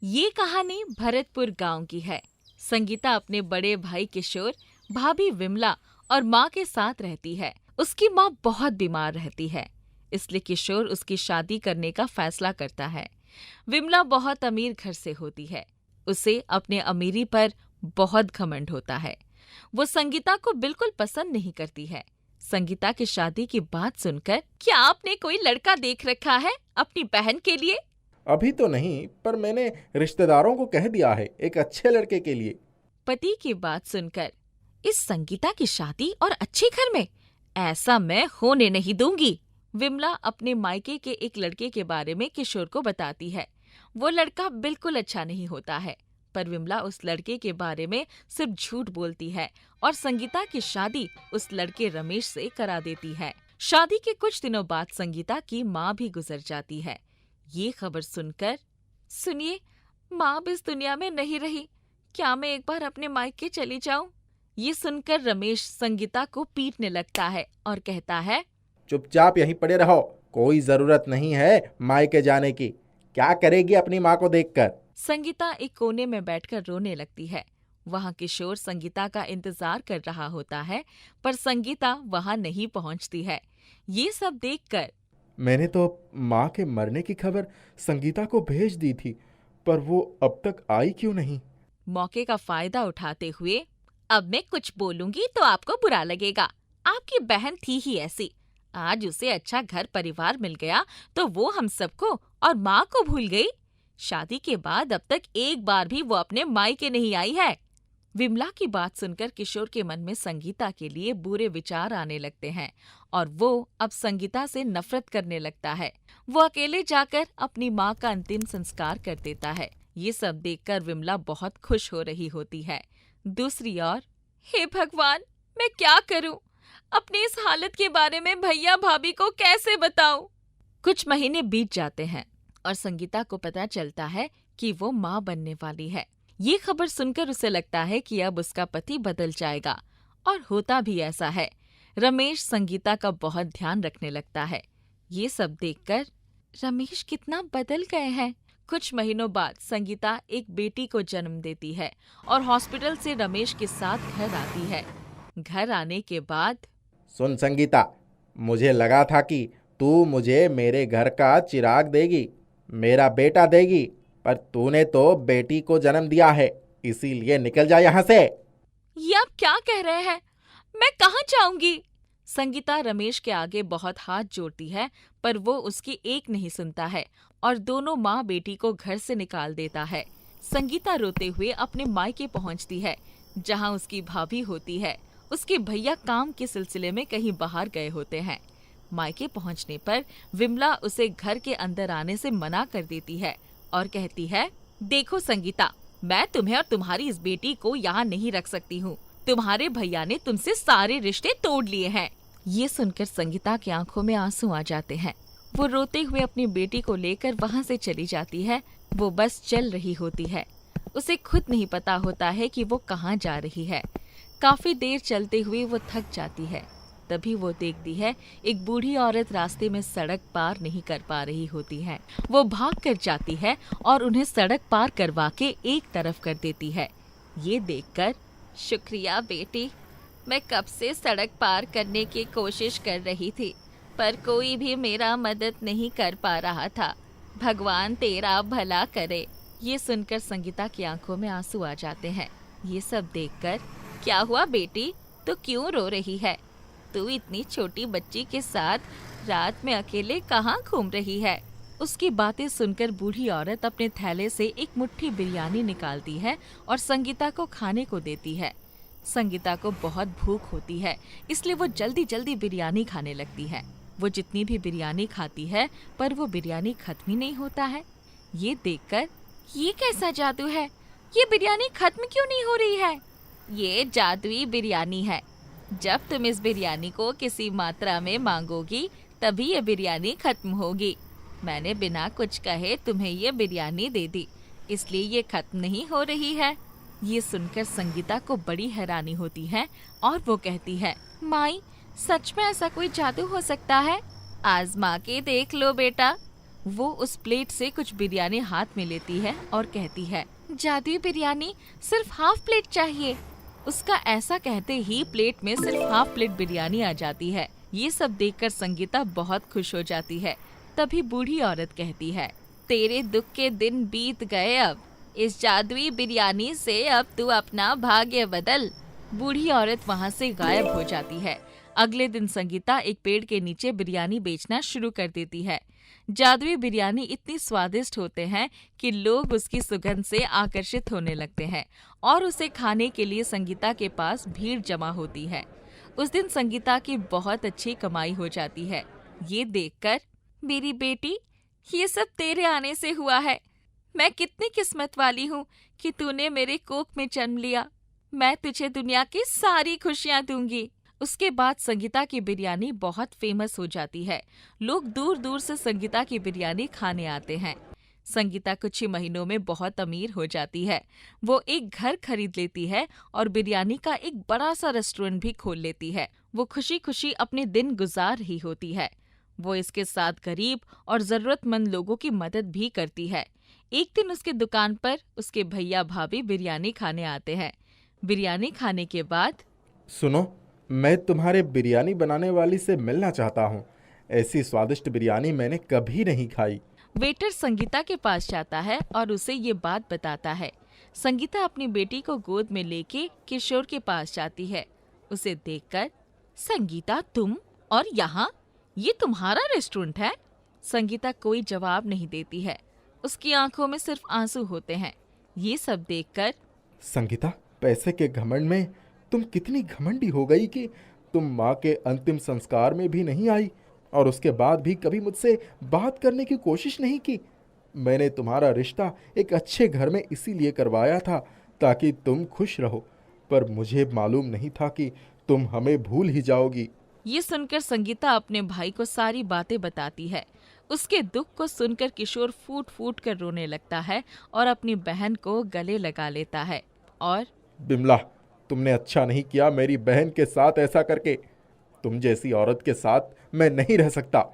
ये कहानी भरतपुर गांव की है। संगीता अपने बड़े भाई किशोर, भाभी विमला और माँ के साथ रहती है। उसकी माँ बहुत बीमार रहती है, इसलिए किशोर उसकी शादी करने का फैसला करता है। विमला बहुत अमीर घर से होती है। उसे अपने अमीरी पर बहुत घमंड होता है। वो संगीता को बिल्कुल पसंद नहीं करती है। संगीता की शादी की बात सुनकर, क्या आपने कोई लड़का देख रखा है अपनी बहन के लिए? अभी तो नहीं, पर मैंने रिश्तेदारों को कह दिया है एक अच्छे लड़के के लिए। पति की बात सुनकर, इस संगीता की शादी और अच्छे घर में? ऐसा मैं होने नहीं दूंगी। विमला अपने मायके के एक लड़के के बारे में किशोर को बताती है। वो लड़का बिल्कुल अच्छा नहीं होता है, पर विमला उस लड़के के बारे में सिर्फ झूठ बोलती है और संगीता की शादी उस लड़के रमेश से करा देती है। शादी के कुछ दिनों बाद संगीता की माँ भी गुजर जाती है। ये खबर सुनकर, सुनिए, माँ अब इस दुनिया में नहीं रही। क्या मैं एक बार अपने मायके चली जाऊं? ये सुनकर रमेश संगीता को पीटने लगता है और कहता है, चुपचाप यहीं पड़े रहो, कोई जरूरत नहीं है मायके जाने की। क्या करेगी अपनी माँ को देखकर? संगीता एक कोने में बैठकर रोने लगती है। वहाँ किशोर संगीता का इंतजार कर रहा होता है, पर संगीता वहाँ नहीं पहुँचती है। ये सब देखकर, मैंने तो माँ के मरने की खबर संगीता को भेज दी थी, पर वो अब तक आई क्यों नहीं? मौके का फायदा उठाते हुए, अब मैं कुछ बोलूंगी तो आपको बुरा लगेगा। आपकी बहन थी ही ऐसी। आज उसे अच्छा घर परिवार मिल गया तो वो हम सबको और माँ को भूल गई। शादी के बाद अब तक एक बार भी वो अपने मायके नहीं आई है। विमला की बात सुनकर किशोर के मन में संगीता के लिए बुरे विचार आने लगते हैं और वो अब संगीता से नफरत करने लगता है। वो अकेले जाकर अपनी माँ का अंतिम संस्कार कर देता है। ये सब देखकर विमला बहुत खुश हो रही होती है। दूसरी ओर, हे भगवान, मैं क्या करूं? अपनी इस हालत के बारे में भैया भाभी को कैसे बताऊं? कुछ महीने बीत जाते हैं और संगीता को पता चलता है कि वो माँ बनने वाली है। ये खबर सुनकर उसे लगता है कि अब उसका पति बदल जाएगा, और होता भी ऐसा है। रमेश संगीता का बहुत ध्यान रखने लगता है। ये सब देखकर, रमेश कितना बदल गए हैं। कुछ महीनों बाद संगीता एक बेटी को जन्म देती है और हॉस्पिटल से रमेश के साथ घर आती है। घर आने के बाद, सुन संगीता, मुझे लगा था कि तू मुझे मेरे घर का चिराग देगी, मेरा बेटा देगी, पर तूने तो बेटी को जन्म दिया है, इसीलिए निकल जा यहाँ से। ये आप क्या कह रहे हैं? मैं कहाँ जाऊंगी? संगीता रमेश के आगे बहुत हाथ जोड़ती है, पर वो उसकी एक नहीं सुनता है और दोनों माँ बेटी को घर से निकाल देता है। संगीता रोते हुए अपने मायके पहुँचती है, जहाँ उसकी भाभी होती है। उसके भैया काम के सिलसिले में कहीं बाहर गए होते हैं। मायके पहुँचने पर विमला उसे घर के अंदर आने से मना कर देती है और कहती है, देखो संगीता, मैं तुम्हें और तुम्हारी इस बेटी को यहाँ नहीं रख सकती हूँ। तुम्हारे भैया ने तुमसे सारे रिश्ते तोड़ लिए हैं। ये सुनकर संगीता की आंखों में आंसू आ जाते हैं। वो रोते हुए अपनी बेटी को लेकर वहाँ से चली जाती है। वो बस चल रही होती है। उसे खुद नहीं पता होता है कि वो कहाँ जा रही है। काफी देर चलते हुए वो थक जाती है। तभी वो देखती है एक बूढ़ी औरत रास्ते में सड़क पार नहीं कर पा रही होती है। वो भाग कर जाती है और उन्हें सड़क पार करवा के एक तरफ कर देती है। ये देखकर, शुक्रिया बेटी, मैं कब से सड़क पार करने की कोशिश कर रही थी, पर कोई भी मेरा मदद नहीं कर पा रहा था। भगवान तेरा भला करे। ये सुनकर संगीता की आंखों में आंसू आ जाते हैं। ये सब देखकर, क्या हुआ बेटी, तो क्यों रो रही है? तू इतनी छोटी बच्ची के साथ रात में अकेले कहाँ घूम रही है? उसकी बातें सुनकर बूढ़ी औरत अपने थैले से एक मुट्ठी बिरयानी निकालती है और संगीता को खाने को देती है। संगीता को बहुत भूख होती है, इसलिए वो जल्दी जल्दी बिरयानी खाने लगती है। वो जितनी भी बिरयानी खाती है, पर वो बिरयानी खत्म ही नहीं होता है। ये देखकर, ये कैसा जादू है? ये बिरयानी खत्म क्यों नहीं हो रही है? ये जादुई बिरयानी है। जब तुम इस बिरयानी को किसी मात्रा में मांगोगी, तभी ये बिरयानी खत्म होगी। मैंने बिना कुछ कहे तुम्हें ये बिरयानी दे दी, इसलिए ये खत्म नहीं हो रही है। ये सुनकर संगीता को बड़ी हैरानी होती है और वो कहती है, माई, सच में ऐसा कोई जादू हो सकता है? आजमा के देख लो बेटा। वो उस प्लेट से कुछ बिरयानी हाथ में लेती है और कहती है, जादुई बिरयानी, सिर्फ हाफ प्लेट चाहिए। उसका ऐसा कहते ही प्लेट में सिर्फ हाफ प्लेट बिरयानी आ जाती है। ये सब देखकर संगीता बहुत खुश हो जाती है। तभी बूढ़ी औरत कहती है, तेरे दुख के दिन बीत गए, अब इस जादुई बिरयानी से अब तू अपना भाग्य बदल। बूढ़ी औरत वहाँ से गायब हो जाती है। अगले दिन संगीता एक पेड़ के नीचे बिरयानी बेचना शुरू कर देती है। जादुई बिरयानी इतनी स्वादिष्ट होते हैं कि लोग उसकी सुगंध से आकर्षित होने लगते हैं और उसे खाने के लिए संगीता के पास भीड़ जमा होती है। उस दिन संगीता की बहुत अच्छी कमाई हो जाती है। ये देखकर, मेरी बेटी, ये सब तेरे आने से हुआ है। मैं कितनी किस्मत वाली हूँ कि तूने मेरे कोख में जन्म लिया। मैं तुझे दुनिया की सारी खुशियाँ दूंगी। उसके बाद संगीता की बिरयानी बहुत फेमस हो जाती है। लोग दूर दूर से संगीता की बिरयानी खाने आते हैं। संगीता कुछ ही महीनों में बहुत अमीर हो जाती है। वो एक घर खरीद लेती है और बिरयानी का एक बड़ा सा रेस्टोरेंट भी खोल लेती है। वो खुशी खुशी अपने दिन गुजार रही होती है। वो इसके साथ गरीब और जरूरतमंद लोगों की मदद भी करती है। एक दिन उसके दुकान पर उसके भैया भाभी बिरयानी खाने आते हैं। बिरयानी खाने के बाद, सुनो, मैं तुम्हारे बिरयानी बनाने वाली से मिलना चाहता हूँ। ऐसी स्वादिष्ट बिरयानी मैंने कभी नहीं खाई। वेटर संगीता के पास जाता है और उसे ये बात बताता है। संगीता अपनी बेटी को गोद में लेके किशोर के पास जाती है। उसे देखकर, संगीता, तुम और यहाँ? ये तुम्हारा रेस्टोरेंट है? संगीता कोई जवाब नहीं देती है। उसकी आंखों में सिर्फ आंसू होते हैं। ये सब देखकर, संगीता, पैसे के घमंड में तुम कितनी घमंडी हो गई कि तुम माँ के अंतिम संस्कार में भी नहीं आई और उसके बाद भी कभी मुझसे बात करने की कोशिश नहीं की। मैंने तुम्हारा रिश्ता एक अच्छे घर में इसीलिए करवाया था ताकि तुम खुश रहो, पर मुझे मालूम नहीं था कि तुम हमें भूल ही जाओगी। ये सुनकर संगीता अपने भाई को सारी बातें बताती है। उसके दुख को सुनकर किशोर फूट फूट कर रोने लगता है और अपनी बहन को गले लगा लेता है और, बिमला, तुमने अच्छा नहीं किया मेरी बहन के साथ ऐसा करके। तुम जैसी औरत के साथ मैं नहीं रह सकता।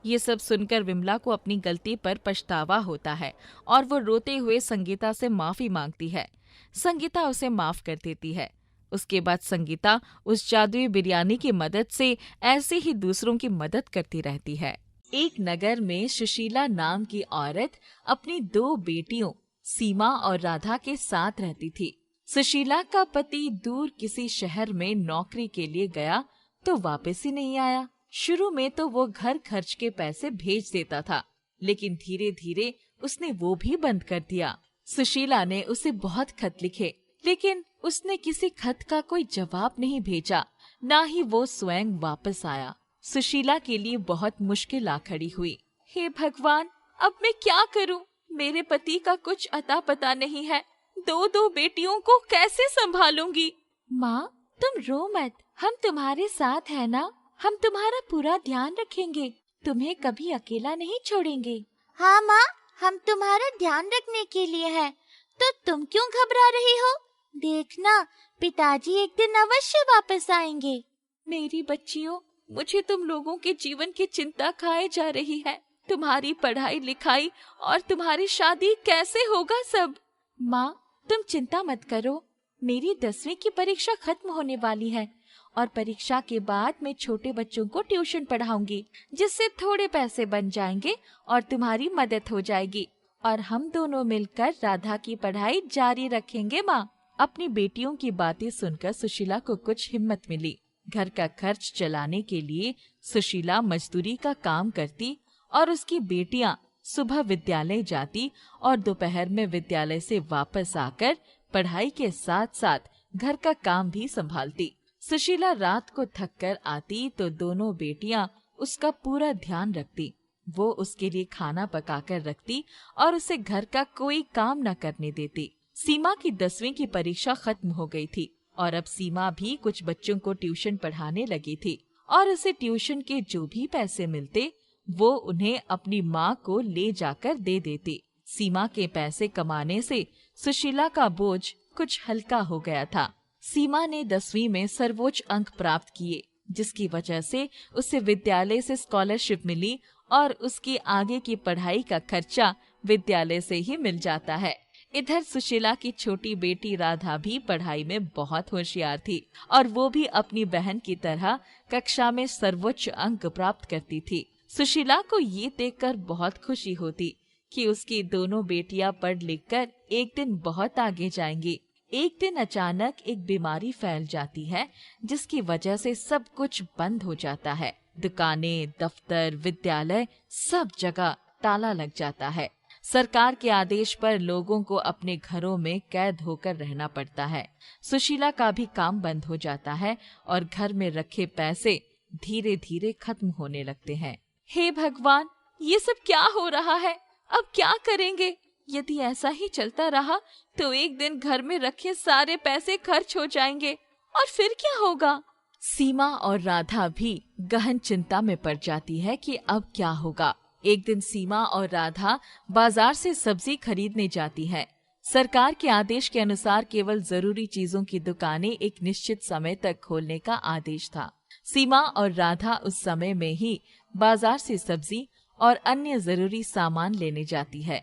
ये सब सुनकर विमला को अपनी गलती पर पछतावा होता है और वो रोते हुए संगीता से माफी मांगती है। संगीता उसे माफ कर देती है। उसके बाद संगीता उस जादुई बिरयानी की मदद से ऐसे ही दूसरों की मदद करती रहती है। एक नगर में सुशीला नाम की औरत अपनी 2 बेटियों सीमा और राधा के साथ रहती थी। सुशीला का पति दूर किसी शहर में नौकरी के लिए गया तो वापस ही नहीं आया। शुरू में तो वो घर खर्च के पैसे भेज देता था, लेकिन धीरे धीरे उसने वो भी बंद कर दिया। सुशीला ने उसे बहुत खत लिखे, लेकिन उसने किसी खत का कोई जवाब नहीं भेजा, ना ही वो स्वयं वापस आया। सुशीला के लिए बहुत मुश्किल आ खड़ी हुई। हे भगवान, अब मैं क्या करूं? मेरे पति का कुछ अता पता नहीं है। 2 बेटियों को कैसे संभालूंगी? माँ, तुम रो मत, हम तुम्हारे साथ है ना। हम तुम्हारा पूरा ध्यान रखेंगे, तुम्हें कभी अकेला नहीं छोड़ेंगे। हाँ माँ, हम तुम्हारा ध्यान रखने के लिए हैं, तो तुम क्यों घबरा रही हो? देखना, पिताजी एक दिन अवश्य वापस आएंगे। मेरी बच्चियों, मुझे तुम लोगों के जीवन की चिंता खाए जा रही है। तुम्हारी पढ़ाई लिखाई और तुम्हारी शादी कैसे होगा सब। माँ, तुम चिंता मत करो, मेरी 10वीं की परीक्षा खत्म होने वाली है और परीक्षा के बाद मैं छोटे बच्चों को ट्यूशन पढ़ाऊंगी, जिससे थोड़े पैसे बन जाएंगे और तुम्हारी मदद हो जाएगी और हम दोनों मिलकर राधा की पढ़ाई जारी रखेंगे। माँ, अपनी बेटियों की बातें सुनकर सुशीला को कुछ हिम्मत मिली। घर का खर्च चलाने के लिए सुशीला मजदूरी का काम करती और उसकी बेटियां सुबह विद्यालय जाती और दोपहर में विद्यालय से वापस आकर पढ़ाई के साथ साथ घर का काम भी संभालती। सुशीला रात को थक कर आती तो दोनों बेटियां उसका पूरा ध्यान रखती। वो उसके लिए खाना पकाकर रखती और उसे घर का कोई काम न करने देती। सीमा की 10वीं की परीक्षा खत्म हो गई थी और अब सीमा भी कुछ बच्चों को ट्यूशन पढ़ाने लगी थी और उसे ट्यूशन के जो भी पैसे मिलते वो उन्हें अपनी माँ को ले जाकर दे देती। सीमा के पैसे कमाने से सुशीला का बोझ कुछ हल्का हो गया था। सीमा ने 10वीं में सर्वोच्च अंक प्राप्त किए, जिसकी वजह से उसे विद्यालय से स्कॉलरशिप मिली और उसकी आगे की पढ़ाई का खर्चा विद्यालय से ही मिल जाता है। इधर सुशीला की छोटी बेटी राधा भी पढ़ाई में बहुत होशियार थी और वो भी अपनी बहन की तरह कक्षा में सर्वोच्च अंक प्राप्त करती थी। सुशीला को ये देखकर बहुत खुशी होती कि उसकी दोनों बेटियां पढ़ लिखकर एक दिन बहुत आगे जाएंगी। एक दिन अचानक एक बीमारी फैल जाती है जिसकी वजह से सब कुछ बंद हो जाता है। दुकानें, दफ्तर, विद्यालय, सब जगह ताला लग जाता है। सरकार के आदेश पर लोगों को अपने घरों में कैद होकर रहना पड़ता है। सुशीला का भी काम बंद हो जाता है और घर में रखे पैसे धीरे धीरे खत्म होने लगते हैं। हे भगवान, ये सब क्या हो रहा है? अब क्या करेंगे? यदि ऐसा ही चलता रहा तो एक दिन घर में रखे सारे पैसे खर्च हो जाएंगे और फिर क्या होगा? सीमा और राधा भी गहन चिंता में पड़ जाती है कि अब क्या होगा। एक दिन सीमा और राधा बाजार से सब्जी खरीदने जाती हैं। सरकार के आदेश के अनुसार केवल जरूरी चीजों की दुकानें एक निश्चित समय तक खोलने का आदेश था। सीमा और राधा उस समय में ही बाजार से सब्जी और अन्य जरूरी सामान लेने जाती है।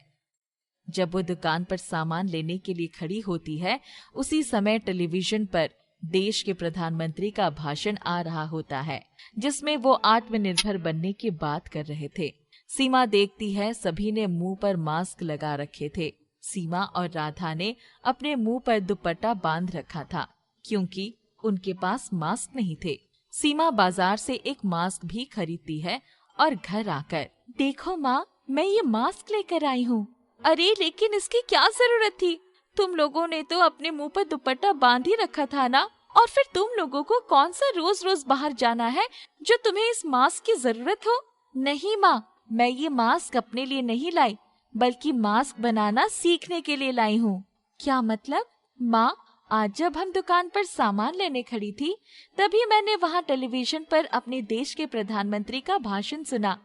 जब वो दुकान पर सामान लेने के लिए खड़ी होती है, उसी समय टेलीविजन पर देश के प्रधानमंत्री का भाषण आ रहा होता है, जिसमें वो आत्मनिर्भर बनने की बात कर रहे थे। सीमा देखती है सभी ने मुंह पर मास्क लगा रखे थे। सीमा और राधा ने अपने मुंह पर दुपट्टा बांध रखा था क्योंकि उनके पास मास्क नहीं थे। सीमा बाजार से एक मास्क भी खरीदती है और घर आकर, देखो माँ, मैं ये मास्क लेकर आई हूँ। अरे लेकिन इसकी क्या जरूरत थी? तुम लोगों ने तो अपने मुंह पर दुपट्टा बांध ही रखा था ना। और फिर तुम लोगों को कौन सा रोज रोज बाहर जाना है जो तुम्हें इस मास्क की जरूरत हो? नहीं माँ, मैं ये मास्क अपने लिए नहीं लाई, बल्कि मास्क बनाना सीखने के लिए लाई हूँ। क्या मतलब? माँ, आज जब हम दुकान पर सामान लेने खड़ी थी, तभी मैंने वहाँ टेलीविजन पर अपने देश के प्रधानमंत्री का भाषण सुना,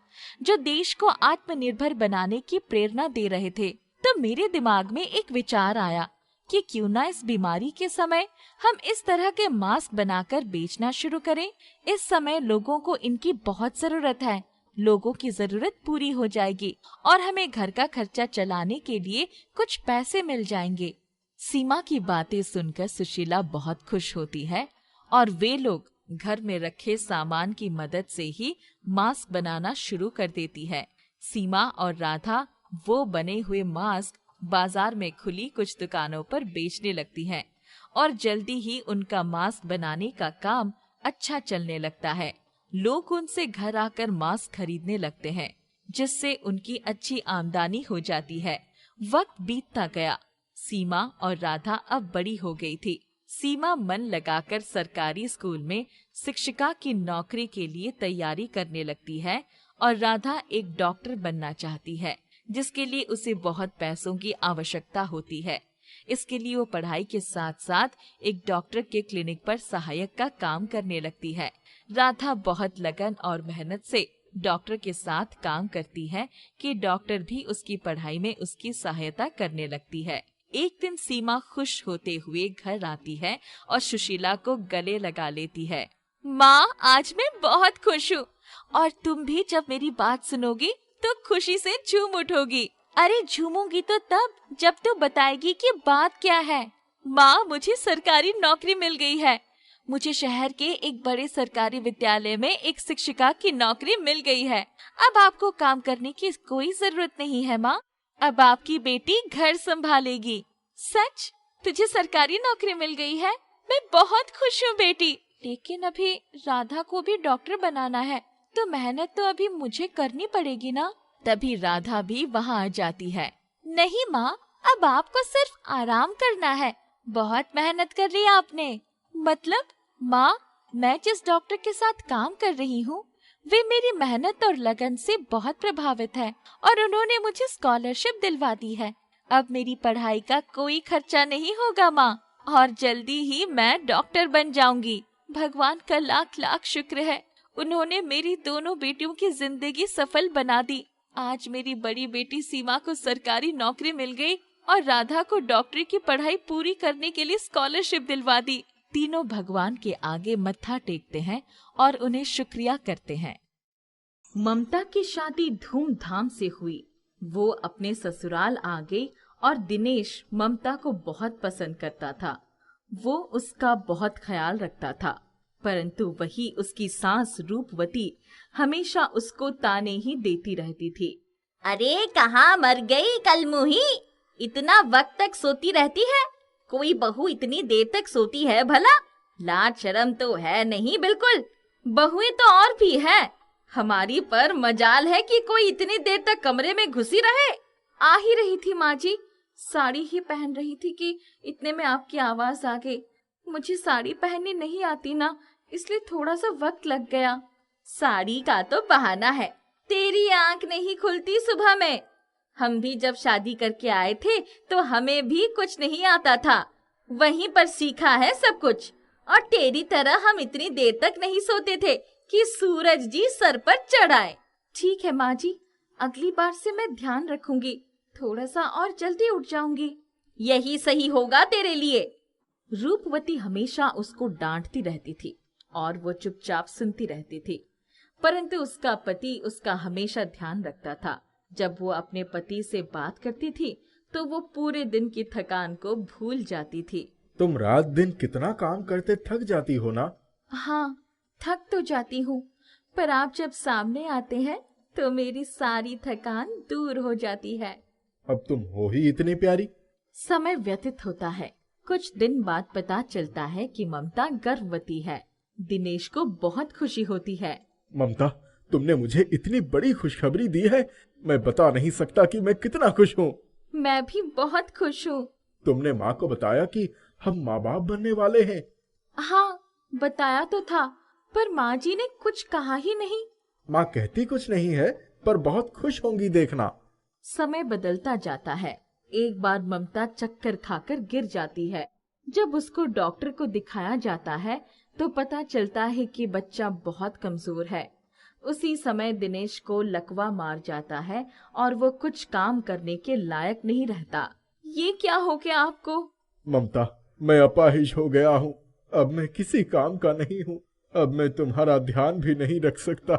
जो देश को आत्मनिर्भर बनाने की प्रेरणा दे रहे थे। तो मेरे दिमाग में एक विचार आया कि क्यों ना इस बीमारी के समय हम इस तरह के मास्क बनाकर बेचना शुरू करें। इस समय लोगों को इनकी बहुत जरूरत है। लोगों की जरूरत पूरी हो जाएगी और हमें घर का खर्चा चलाने के लिए कुछ पैसे मिल जाएंगे। सीमा की बातें सुनकर सुशीला बहुत खुश होती है और वे लोग घर में रखे सामान की मदद से ही मास्क बनाना शुरू कर देती है। सीमा और राधा वो बने हुए मास्क बाजार में खुली कुछ दुकानों पर बेचने लगती हैं और जल्दी ही उनका मास्क बनाने का काम अच्छा चलने लगता है। लोग उनसे घर आकर मास्क खरीदने लगते हैं, जिससे उनकी अच्छी आमदनी हो जाती है। वक्त बीतता गया। सीमा और राधा अब बड़ी हो गई थी। सीमा मन लगाकर सरकारी स्कूल में शिक्षिका की नौकरी के लिए तैयारी करने लगती है और राधा एक डॉक्टर बनना चाहती है, जिसके लिए उसे बहुत पैसों की आवश्यकता होती है। इसके लिए वो पढ़ाई के साथ साथ एक डॉक्टर के क्लिनिक पर सहायक का काम करने लगती है। राधा बहुत लगन और मेहनत से डॉक्टर के साथ काम करती है कि डॉक्टर भी उसकी पढ़ाई में उसकी सहायता करने लगती है। एक दिन सीमा खुश होते हुए घर आती है और सुशीला को गले लगा लेती है। माँ, आज मैं बहुत खुश हूँ और तुम भी जब मेरी बात सुनोगी तो खुशी से झूम उठोगी। अरे झूमूंगी तो तब जब तू बताएगी कि बात क्या है। माँ, मुझे सरकारी नौकरी मिल गई है। मुझे शहर के एक बड़े सरकारी विद्यालय में एक शिक्षिका की नौकरी मिल गई है। अब आपको काम करने की कोई जरूरत नहीं है माँ। अब आपकी बेटी घर संभालेगी। सच? तुझे सरकारी नौकरी मिल गई है? मैं बहुत खुश हूँ बेटी। लेकिन अभी राधा को भी डॉक्टर बनाना है, तो मेहनत तो अभी मुझे करनी पड़ेगी ना। तभी राधा भी वहाँ आ जाती है। नहीं माँ, अब आपको सिर्फ आराम करना है। बहुत मेहनत कर रही है आपने। मतलब? माँ, मैं जिस डॉक्टर के साथ काम कर रही हूँ, वे मेरी मेहनत और लगन से बहुत प्रभावित है और उन्होंने मुझे स्कॉलरशिप दिलवा दी है। अब मेरी पढ़ाई का कोई खर्चा नहीं होगा माँ, और जल्दी ही मैं डॉक्टर बन जाऊंगी। भगवान का लाख लाख शुक्र है, उन्होंने मेरी दोनों बेटियों की जिंदगी सफल बना दी। आज मेरी बड़ी बेटी सीमा को सरकारी नौकरी मिल गई और राधा को डॉक्टरी की पढ़ाई पूरी करने के लिए स्कॉलरशिप दिलवा दी। तीनों भगवान के आगे मत्था टेकते हैं और उन्हें शुक्रिया करते हैं। ममता की शादी धूमधाम से हुई। वो अपने ससुराल आ गई और दिनेश ममता को बहुत पसंद करता था। वो उसका बहुत ख्याल रखता था, परंतु वही उसकी सास रूपवती हमेशा उसको ताने ही देती रहती थी। अरे कहाँ मर गई कलमुही, इतना वक्त तक सोती रहती है। कोई बहू इतनी देर तक सोती है भला? लाज शर्म तो है नहीं बिल्कुल। बहुएं तो और भी है, हमारी पर मजाल है कि कोई इतनी देर तक कमरे में घुसी रहे। आ ही रही थी माँ जी, साड़ी ही पहन रही थी कि इतने में आपकी आवाज आ गई। मुझे साड़ी पहननी नहीं आती ना, इसलिए थोड़ा सा वक्त लग गया। साड़ी का तो बहाना है, तेरी आंख नहीं खुलती सुबह में। हम भी जब शादी करके आए थे तो हमें भी कुछ नहीं आता था, वहीं पर सीखा है सब कुछ। और तेरी तरह हम इतनी देर तक नहीं सोते थे कि सूरज जी सर पर चढ़ आए। ठीक है माँ जी, अगली बार से मैं ध्यान रखूंगी, थोड़ा सा और जल्दी उठ जाऊंगी। यही सही होगा तेरे लिए। रूपवती हमेशा उसको डांटती रहती थी और वो चुपचाप सुनती रहती थी, परंतु उसका पति उसका हमेशा ध्यान रखता था। जब वो अपने पति से बात करती थी तो वो पूरे दिन की थकान को भूल जाती थी। तुम रात दिन कितना काम करते थक जाती हो ना? हाँ, थक तो जाती हूँ, पर आप जब सामने आते हैं तो मेरी सारी थकान दूर हो जाती है। अब तुम हो ही इतनी प्यारी। समय व्यतीत होता है। कुछ दिन बाद पता चलता है कि ममता गर्भवती है। दिनेश को बहुत खुशी होती है। ममता, तुमने मुझे इतनी बड़ी खुशखबरी दी है, मैं बता नहीं सकता कि मैं कितना खुश हूँ। मैं भी बहुत खुश हूँ। तुमने माँ को बताया कि हम माँ बाप बनने वाले हैं? हाँ, बताया तो था, पर माँ जी ने कुछ कहा ही नहीं। माँ कहती कुछ नहीं है, पर बहुत खुश होंगी देखना। समय बदलता जाता है। एक बार ममता चक्कर खाकर गिर जाती है। जब उसको डॉक्टर को दिखाया जाता है तो पता चलता है कि बच्चा बहुत कमजोर है। उसी समय दिनेश को लकवा मार जाता है और वो कुछ काम करने के लायक नहीं रहता। ये क्या हो गया आपको? ममता, मैं अपाहिज हो गया हूँ। अब मैं किसी काम का नहीं हूँ। अब मैं तुम्हारा ध्यान भी नहीं रख सकता,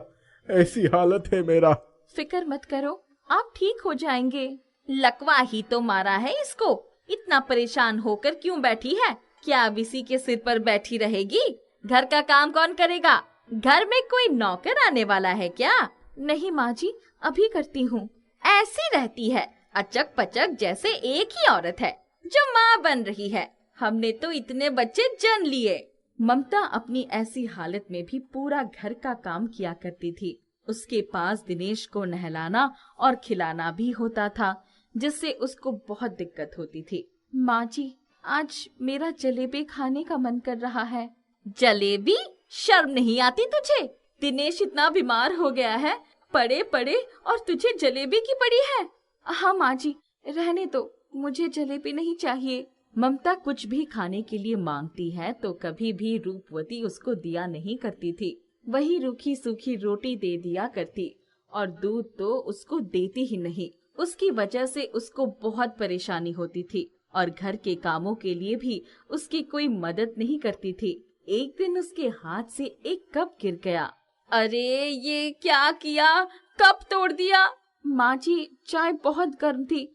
ऐसी हालत है मेरा। फिक्र मत करो, आप ठीक हो जाएंगे। लकवा ही तो मारा है इसको, इतना परेशान होकर क्यों बैठी है? क्या अब इसी के सिर पर बैठी रहेगी? घर का काम कौन करेगा? घर में कोई नौकर आने वाला है क्या? नहीं माँ जी, अभी करती हूँ। ऐसी रहती है, अचक पचक जैसे एक ही औरत है जो माँ बन रही है। हमने तो इतने बच्चे जन लिए। ममता अपनी ऐसी हालत में भी पूरा घर का काम किया करती थी। उसके पास दिनेश को नहलाना और खिलाना भी होता था, जिससे उसको बहुत दिक्कत होती थी। माँ जी, आज मेरा जलेबी खाने का मन कर रहा है। जलेबी? शर्म नहीं आती तुझे? दिनेश इतना बीमार हो गया है, पड़े पड़े, और तुझे जलेबी की पड़ी है। हाँ माँ जी, रहने दो, मुझे जलेबी नहीं चाहिए। ममता कुछ भी खाने के लिए मांगती है तो कभी भी रूपवती उसको दिया नहीं करती थी। वही रूखी सूखी रोटी दे दिया करती और दूध तो उसको देती ही नहीं। उसकी वजह से उसको बहुत परेशानी होती थी और घर के कामों के लिए भी उसकी कोई मदद नहीं करती थी। एक दिन उसके हाथ से एक कप गिर गया। अरे ये क्या किया? कप तोड़ दिया? माँ जी, चाय बहुत गर्म थी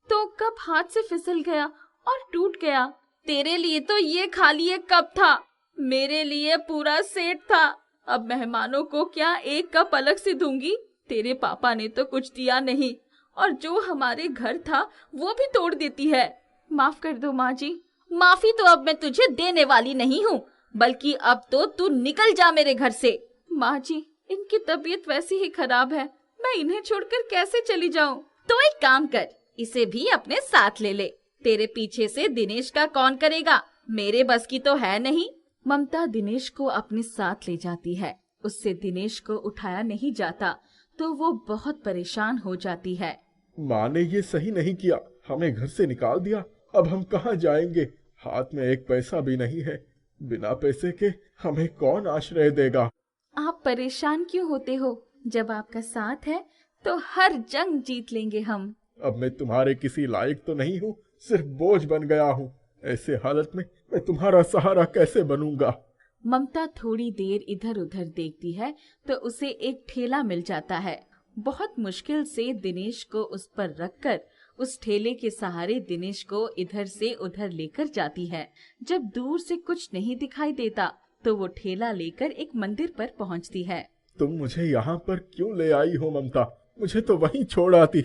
तो कप हाथ से फिसल गया और टूट गया। तेरे लिए तो ये खाली एक कप था, मेरे लिए पूरा सेट था। अब मेहमानों को क्या एक कप अलग से दूंगी? तेरे पापा ने तो कुछ दिया नहीं, और जो हमारे घर था वो भी तोड़ देती है। माफ कर दो माँ जी। माफी तो अब मैं तुझे देने वाली नहीं हूँ, बल्कि अब तो तू निकल जा मेरे घर से। माँ जी, इनकी तबीयत वैसी ही खराब है, मैं इन्हें छोड़कर कैसे चली जाऊँ? तो एक काम कर, इसे भी अपने साथ ले ले। तेरे पीछे से दिनेश का कौन करेगा? मेरे बस की तो है नहीं। ममता दिनेश को अपने साथ ले जाती है। उससे दिनेश को उठाया नहीं जाता तो वो बहुत परेशान हो जाती है। माँ ने ये सही नहीं किया, हमें घर से निकाल दिया। अब हम कहाँ जाएंगे? हाथ में एक पैसा भी नहीं है। बिना पैसे के हमें कौन आश्रय देगा? आप परेशान क्यों होते हो? जब आपका साथ है तो हर जंग जीत लेंगे हम। अब मैं तुम्हारे किसी लायक तो नहीं हूँ, सिर्फ बोझ बन गया हूँ। ऐसे हालत में मैं तुम्हारा सहारा कैसे बनूंगा? ममता थोड़ी देर इधर उधर देखती है तो उसे एक ठेला मिल जाता है। बहुत मुश्किल से दिनेश को उस पर रखकर उस ठेले के सहारे दिनेश को इधर से उधर लेकर जाती है। जब दूर से कुछ नहीं दिखाई देता तो वो ठेला लेकर एक मंदिर पर पहुंचती है। तुम मुझे यहाँ पर क्यों ले आई हो ममता? मुझे तो वहीं छोड़ आती।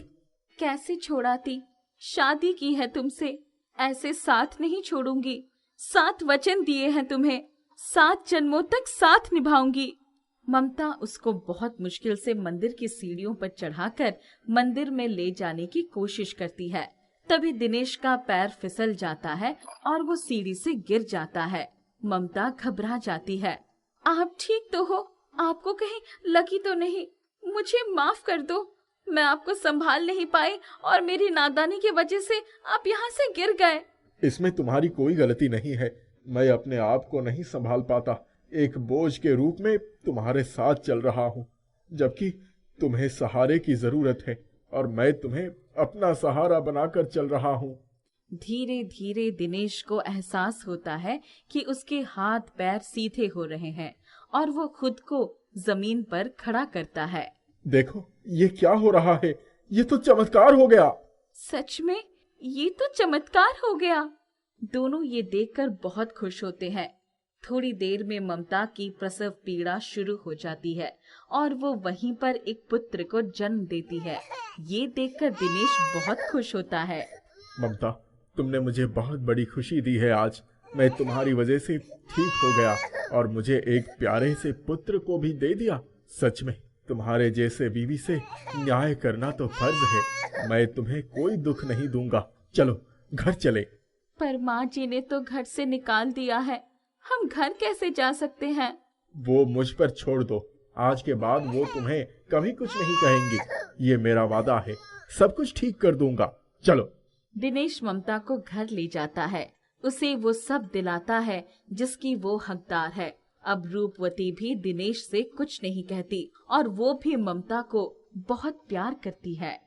कैसे छोड़ाती? शादी की है तुमसे, ऐसे साथ नहीं छोड़ूंगी। 7 वचन दिए हैं तुम्हें, 7 जन्मों तक साथ निभाऊंगी। ममता उसको बहुत मुश्किल से मंदिर की सीढ़ियों पर चढ़ाकर मंदिर में ले जाने की कोशिश करती है। तभी दिनेश का पैर फिसल जाता है और वो सीढ़ी से गिर जाता है। ममता घबरा जाती है। आप ठीक तो हो? आपको कहीं लगी तो नहीं? मुझे माफ कर दो, मैं आपको संभाल नहीं पाई और मेरी नादानी की वजह से आप यहाँ से गिर गए। इसमें तुम्हारी कोई गलती नहीं है। मैं अपने आप को नहीं संभाल पाता। एक बोझ के रूप में तुम्हारे साथ चल रहा हूँ, जबकि तुम्हें सहारे की जरूरत है और मैं तुम्हें अपना सहारा बनाकर चल रहा हूँ। धीरे धीरे दिनेश को एहसास होता है कि उसके हाथ पैर सीधे हो रहे हैं और वो खुद को जमीन पर खड़ा करता है। देखो ये क्या हो रहा है? ये तो चमत्कार हो गया। सच में ये तो चमत्कार हो गया। दोनों ये देखकर बहुत खुश होते हैं। थोड़ी देर में ममता की प्रसव पीड़ा शुरू हो जाती है और वो वहीं पर एक पुत्र को जन्म देती है। ये देखकर दिनेश बहुत खुश होता है। ममता, तुमने मुझे बहुत बड़ी खुशी दी है आज। मैं तुम्हारी वजह से ठीक हो गया और मुझे एक प्यारे से पुत्र को भी दे दिया। सच में तुम्हारे जैसे बीवी से न्याय करना तो फर्ज है। मैं तुम्हें कोई दुख नहीं दूंगा। चलो घर चले। पर माँ जी ने तो घर से निकाल दिया है, हम घर कैसे जा सकते हैं? वो मुझ पर छोड़ दो। आज के बाद वो तुम्हें कभी कुछ नहीं कहेंगी। ये मेरा वादा है, सब कुछ ठीक कर दूंगा। चलो। दिनेश ममता को घर ले जाता है। उसे वो सब दिलाता है जिसकी वो हकदार है। अब रूपवती भी दिनेश से कुछ नहीं कहती और वो भी ममता को बहुत प्यार करती है।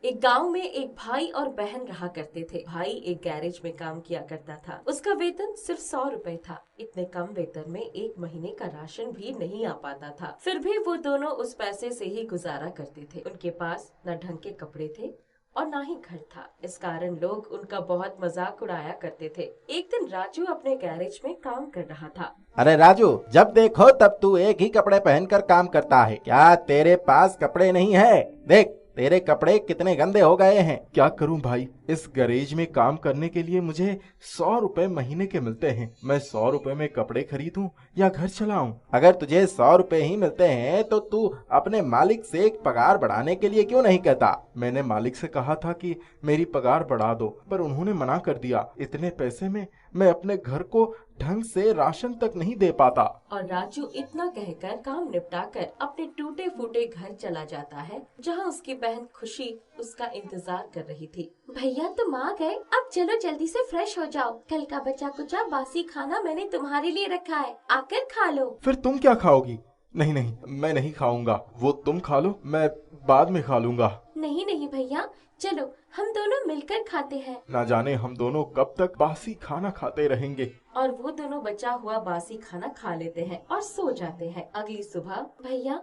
एक गांव में एक भाई और बहन रहा करते थे। भाई एक गैरेज में काम किया करता था। उसका वेतन सिर्फ 100 रुपए था। इतने कम वेतन में एक महीने का राशन भी नहीं आ पाता था। फिर भी वो दोनों उस पैसे से ही गुजारा करते थे। उनके पास न ढंग के कपड़े थे और ना ही घर था। इस कारण लोग उनका बहुत मजाक उड़ाया करते थे। एक दिन राजू अपने गैरेज में काम कर रहा था। अरे राजू, जब देखो तब तू एक ही कपड़े पहनकर काम करता है। क्या तेरे पास कपड़े नहीं है? देख, तेरे कपड़े कितने गंदे हो गए हैं। क्या करूं भाई, इस गैरेज में काम करने के लिए मुझे 100 रुपए महीने के मिलते हैं। मैं 100 रुपए में कपड़े खरीदूं या घर चलाऊं? अगर तुझे 100 रुपए ही मिलते हैं तो तू अपने मालिक से एक पगार बढ़ाने के लिए क्यों नहीं कहता? मैंने मालिक से कहा था कि मेरी पगार बढ़ा दो, पर उन्होंने मना कर दिया। इतने पैसे में मैं अपने घर को ढंग से राशन तक नहीं दे पाता। और राजू इतना कहकर काम निपटाकर अपने टूटे फूटे घर चला जाता है, जहां उसकी बहन खुशी उसका इंतजार कर रही थी। भैया तुम आ गए, अब चलो जल्दी से फ्रेश हो जाओ। कल का बचा कुचा बासी खाना मैंने तुम्हारे लिए रखा है, आकर खा लो। फिर तुम क्या खाओगी? नहीं नहीं, मैं नहीं खाऊंगा। वो तुम खा लो, मैं बाद में खा लूंगा। नहीं नहीं भैया, चलो हम दोनों मिलकर खाते हैं। ना जाने हम दोनों कब तक बासी खाना खाते रहेंगे। और वो दोनों बचा हुआ बासी खाना खा लेते हैं और सो जाते हैं। अगली सुबह, भैया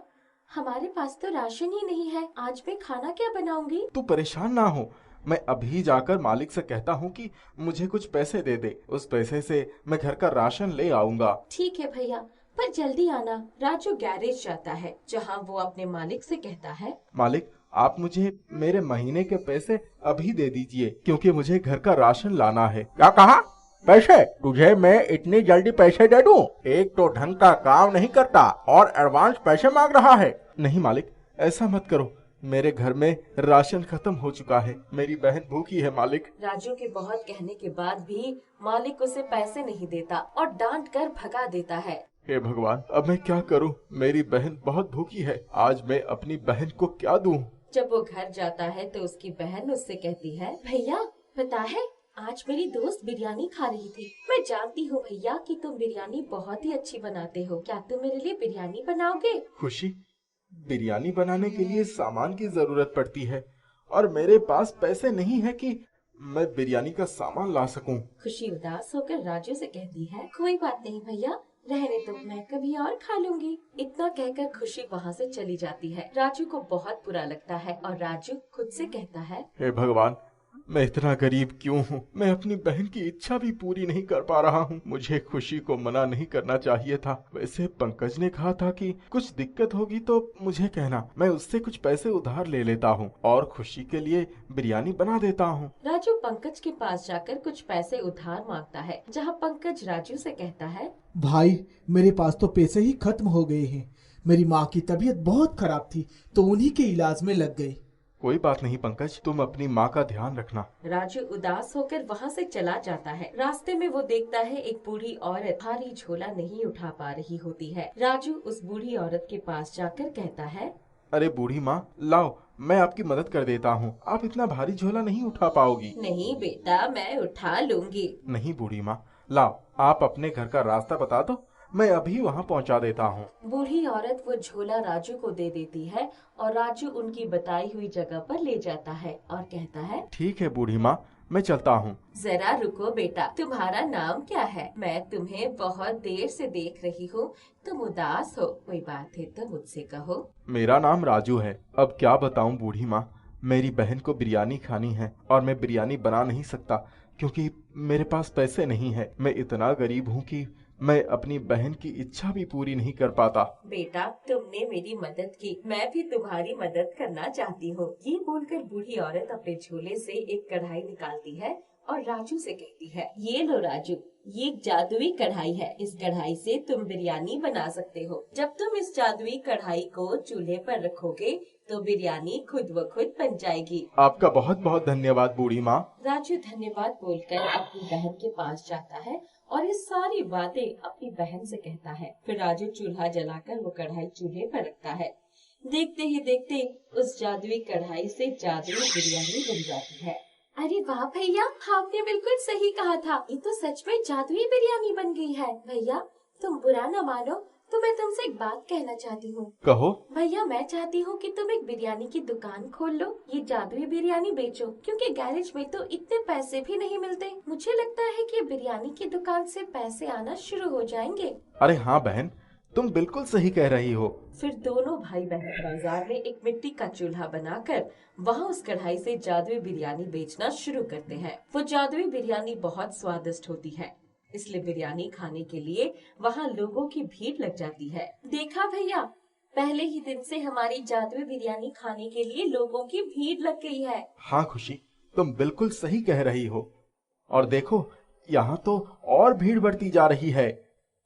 हमारे पास तो राशन ही नहीं है, आज मैं खाना क्या बनाऊंगी? तू परेशान ना हो, मैं अभी जाकर मालिक से कहता हूँ कि मुझे कुछ पैसे दे दे। उस पैसे से मैं घर का राशन ले आऊंगा। ठीक है भैया, पर जल्दी आना। राजू गैरेज जाता है, जहाँ वो अपने मालिक से कहता है, मालिक आप मुझे मेरे महीने के पैसे अभी दे दीजिए, क्योंकि मुझे घर का राशन लाना है। क्या कहा? पैसे? तुझे मैं इतनी जल्दी पैसे दे दूं? एक तो ढंग का काम नहीं करता और एडवांस पैसे मांग रहा है। नहीं मालिक, ऐसा मत करो। मेरे घर में राशन खत्म हो चुका है। मेरी बहन भूखी है मालिक। राजू के बहुत कहने के बाद भी मालिक उसे पैसे नहीं देता और डांट कर भगा देता है। हे भगवान, अब मैं क्या करूं? मेरी बहन बहुत भूखी है। आज मैं अपनी बहन को क्या दूं? जब वो घर जाता है तो उसकी बहन उससे कहती है, भैया पता है आज मेरी दोस्त बिरयानी खा रही थी। मैं जानती हूँ भैया कि तुम बिरयानी बहुत ही अच्छी बनाते हो। क्या तुम मेरे लिए बिरयानी बनाओगे? खुशी, बिरयानी बनाने के लिए सामान की जरूरत पड़ती है और मेरे पास पैसे नहीं है कि मैं बिरयानी का सामान ला सकूं। खुशी उदास होकर राजू से कहती है, कोई बात नहीं भैया, रहने दो, मैं कभी और खा लूंगी। इतना कहकर खुशी वहाँ से चली जाती है। राजू को बहुत बुरा लगता है और राजू खुद से कहता है, हे भगवान, मैं इतना गरीब क्यों हूँ? मैं अपनी बहन की इच्छा भी पूरी नहीं कर पा रहा हूँ। मुझे खुशी को मना नहीं करना चाहिए था। वैसे पंकज ने कहा था कि कुछ दिक्कत होगी तो मुझे कहना, मैं उससे कुछ पैसे उधार ले लेता हूँ और खुशी के लिए बिरयानी बना देता हूँ। राजू पंकज के पास जाकर कुछ पैसे उधार मांगता है, जहाँ पंकज राजू से कहता है, भाई मेरे पास तो पैसे ही खत्म हो गए हैं। मेरी माँ की तबीयत बहुत खराब थी तो उन्हीं के इलाज में लग गई। कोई बात नहीं पंकज, तुम अपनी माँ का ध्यान रखना। राजू उदास होकर वहाँ से चला जाता है। रास्ते में वो देखता है एक बूढ़ी औरत भारी झोला नहीं उठा पा रही होती है। राजू उस बूढ़ी औरत के पास जाकर कहता है, अरे बूढ़ी माँ, लाओ मैं आपकी मदद कर देता हूँ। आप इतना भारी झोला नहीं उठा पाओगी। नहीं बेटा, मैं उठा लूंगी। नहीं बूढ़ी माँ, लाओ आप अपने घर का रास्ता बता दो, मैं अभी वहाँ पहुँचा देता हूँ। बूढ़ी औरत वो झोला राजू को दे देती है और राजू उनकी बताई हुई जगह पर ले जाता है और कहता है, ठीक है बूढ़ी माँ, मैं चलता हूँ। जरा रुको बेटा, तुम्हारा नाम क्या है? मैं तुम्हें बहुत देर से देख रही हूँ, तुम उदास हो, कोई बात है तो मुझसे कहो। मेरा नाम राजू है। अब क्या बताऊँ बूढ़ी माँ, मेरी बहन को बिरयानी खानी है और मैं बिरयानी बना नहीं सकता क्योंकि मेरे पास पैसे नहीं है। मैं इतना गरीब हूँ कि मैं अपनी बहन की इच्छा भी पूरी नहीं कर पाता। बेटा, तुमने मेरी मदद की, मैं भी तुम्हारी मदद करना चाहती हूँ। ये बोलकर बूढ़ी औरत अपने झोले से एक कढ़ाई निकालती है और राजू से कहती है, ये लो राजू, ये एक जादुई कढ़ाई है। इस कढ़ाई से तुम बिरयानी बना सकते हो। जब तुम इस जादुई कढ़ाई को चूल्हे पर रखोगे तो बिरयानी खुद व खुद बन जाएगी। आपका बहुत बहुत धन्यवाद बूढ़ी माँ। राजू धन्यवाद बोलकर अपनी बहन के पास जाता है और ये सारी बातें अपनी बहन से कहता है। फिर राजू चूल्हा जलाकर वो कढ़ाई चूल्हे पर रखता है। देखते ही देखते उस जादुई कढ़ाई से जादुई बिरयानी बन जाती है। अरे वाह भैया, आपने बिल्कुल सही कहा था, ये तो सच में जादुई बिरयानी बन गई है। भैया तुम बुरा न मानो तो मैं तुमसे एक बात कहना चाहती हूँ। कहो। भैया मैं चाहती हूँ कि तुम एक बिरयानी की दुकान खोल लो, ये जादुई बिरयानी बेचो, क्योंकि गैरेज में तो इतने पैसे भी नहीं मिलते। मुझे लगता है कि बिरयानी की दुकान से पैसे आना शुरू हो जाएंगे। अरे हाँ बहन, तुम बिल्कुल सही कह रही हो। फिर दोनों भाई बहन बाजार में एक मिट्टी का चूल्हा बनाकर वहाँ उस कढ़ाई से जादुई बिरयानी बेचना शुरू करते हैं। वो जादुई बिरयानी बहुत स्वादिष्ट होती है, इसलिए बिरयानी खाने के लिए वहाँ लोगों की भीड़ लग जाती है। देखा भैया, पहले ही दिन से हमारी जादुई बिरयानी खाने के लिए लोगों की भीड़ लग गई है। हाँ खुशी, तुम बिल्कुल सही कह रही हो। और देखो, यहाँ तो और भीड़ बढ़ती जा रही है।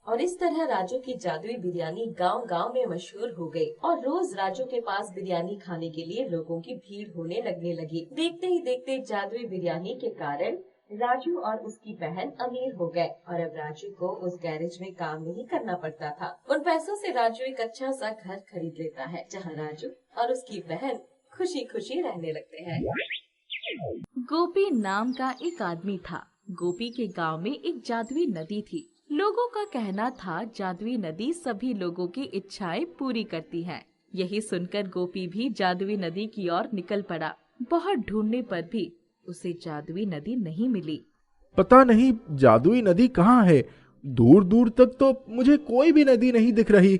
और इस तरह राजू की जादुई बिरयानी गांव-गांव में मशहूर हो गई और रोज राजू के पास बिरयानी खाने के लिए लोगों की भीड़ होने लगने लगी। देखते ही देखते जादुई बिरयानी के कारण राजू और उसकी बहन अमीर हो गए और अब राजू को उस गैरेज में काम नहीं करना पड़ता था। उन पैसों से राजू एक अच्छा सा घर खरीद लेता है, जहाँ राजू और उसकी बहन खुशी खुशी रहने लगते हैं। गोपी नाम का एक आदमी था। गोपी के गांव में एक जादुई नदी थी। लोगों का कहना था जादुई नदी सभी लोगों की इच्छाएं पूरी करती है। यही सुनकर गोपी भी जादुई नदी की ओर निकल पड़ा। बहुत ढूंढने पर भी उसे जादुई नदी नहीं मिली। पता नहीं जादुई नदी कहाँ है। दूर दूर तक तो मुझे कोई भी नदी नहीं दिख रही।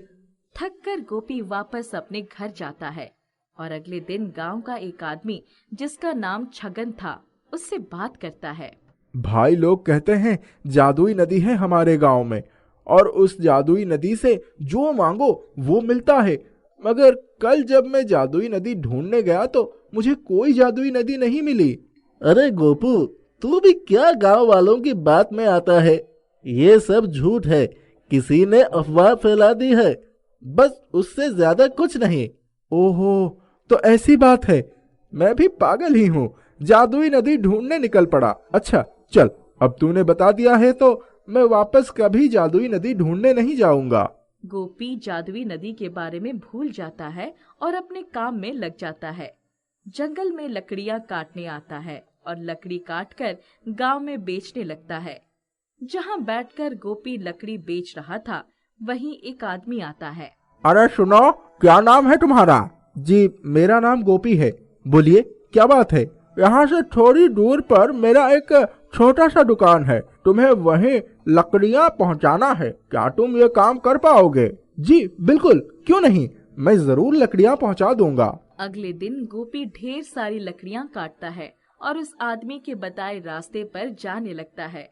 थक कर गोपी वापस अपने घर जाता है और अगले दिन गांव का एक आदमी जिसका नाम छगन था उससे बात करता है। भाई लोग कहते हैं जादुई नदी है हमारे गांव में और उस जादुई नदी से जो मांगो वो मिलता है, मगर कल जब मैं जादुई नदी ढूंढने गया तो मुझे कोई जादुई नदी नहीं मिली। अरे गोपू, तू भी क्या गांव वालों की बात में आता है? ये सब झूठ है, किसी ने अफवाह फैला दी है, बस उससे ज्यादा कुछ नहीं। ओहो, तो ऐसी बात है। मैं भी पागल ही हूँ, जादुई नदी ढूंढने निकल पड़ा। अच्छा चल, अब तूने बता दिया है तो मैं वापस कभी जादुई नदी ढूंढने नहीं जाऊंगा। गोपी जादुई नदी के बारे में भूल जाता है और अपने काम में लग जाता है। जंगल में लकड़ियां काटने आता है और लकड़ी काटकर गांव में बेचने लगता है। जहां बैठकर गोपी लकड़ी बेच रहा था, वहीं एक आदमी आता है। अरे सुनो, क्या नाम है तुम्हारा? जी मेरा नाम गोपी है। बोलिए क्या बात है? यहाँ से थोड़ी दूर पर मेरा एक छोटा सा दुकान है, तुम्हें वहीं लकड़ियाँ पहुँचाना है। क्या तुम ये काम कर पाओगे? जी बिल्कुल, क्यों नहीं, मैं जरूर लकड़ियाँ पहुँचा दूंगा। अगले दिन गोपी ढेर सारी लकड़ियां काटता है और उस आदमी के बताए रास्ते पर जाने लगता है।